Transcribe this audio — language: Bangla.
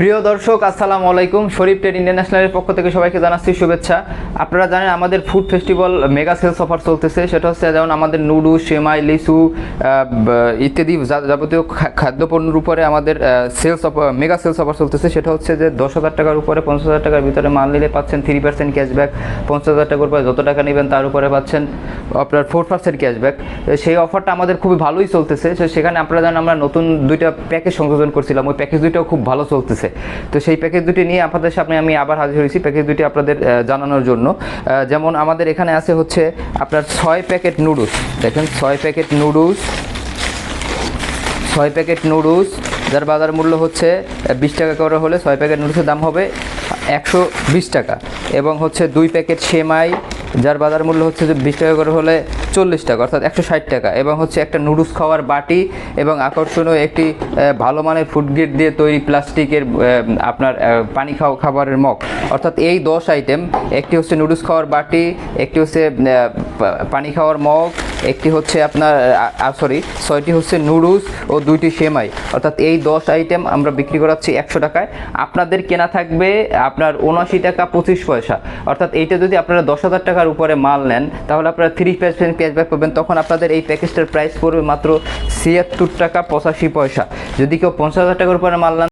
প্রিয় দর্শক আসসালামু আলাইকুম। শরীফ ট্রেড ইন্টারন্যাশনালের পক্ষ থেকে সবাইকে জানাচ্ছি শুভেচ্ছা। আপনারা জানেন আমাদের food festival mega sales offer চলতেছে। সেটা হচ্ছে যেমন আমাদের নুডলস, সেমাই, লিচু ইত্যাদি যাবতীয় খাদ্যপণ্যের উপরে আমাদের মেগা সেলস অফার চলতেছে। সেটা হচ্ছে যে 10,000 টাকার উপরে 50,000 টাকার ভিতরে মাল নিলে পাচ্ছেন 3% ক্যাশব্যাক। 50,000 টাকার উপরে যত টাকা নেবেন তার উপরে পাচ্ছেন আপনার 4% ক্যাশব্যাক। সেই অফারটা আমাদের খুবই ভালোই চলতেছে। সেখানে আপনারা জানেন আমরা নতুন দুইটা প্যাকেজ সংযোজন করছিলাম, ওই প্যাকেজ দুইটাও খুব ভালো চলতেছে। তো সেই প্যাকেজ দুটি নিয়ে আপনাদের সামনে আমি আবার হাজির হয়েছি প্যাকেজ দুটি আপনাদের জানানোর জন্য। যেমন আমাদের এখানে আছে হচ্ছে আপনার 6 প্যাকেট নুডলস। দেখেন 6 প্যাকেট নুডলস যার বাজার মূল্য হচ্ছে 20 টাকা করে হলে 6 প্যাকেট নুডলসের দাম হবে 120 টাকা। এবং হচ্ছে 2 প্যাকেট সেমাই যার বাজার মূল্য হচ্ছে যে 20 টাকা করে হলে 40 টাকা, অর্থাৎ 160 টাকা। এবং হচ্ছে একটা নুডলস খাওয়ার বাটি এবং আকর্ষণীয় একটি ভালো মানের ফুড গ্রেড দিয়ে তৈরি প্লাস্টিকের আপনার পানি খাবারের মগ, অর্থাৎ এই 10 আইটেম, একটি হচ্ছে নুডলস খাওয়ার বাটি, একটি হচ্ছে পানি খাওয়ার মগ, একটি হচ্ছে আপনার 6টি হচ্ছে নুডলস ও 2টি সেমাই, অর্থাৎ এই 10 আইটেম আমরা বিক্রি করাচ্ছি 100 টাকায়। আপনাদের কেনা থাকবে আপনার 79 টাকা 25 পয়সা, অর্থাৎ এইটা যদি আপনারা 10,000 টাকার উপরে মাল নেন তাহলে আপনারা 3% ক্যাশব্যাক পাবেন। তখন আপনাদের এই প্যাকেজটার প্রাইস পড়বে মাত্র 76 টাকা 85 পয়সা। যদি কেউ 50,000 টাকার উপরে মাল নেন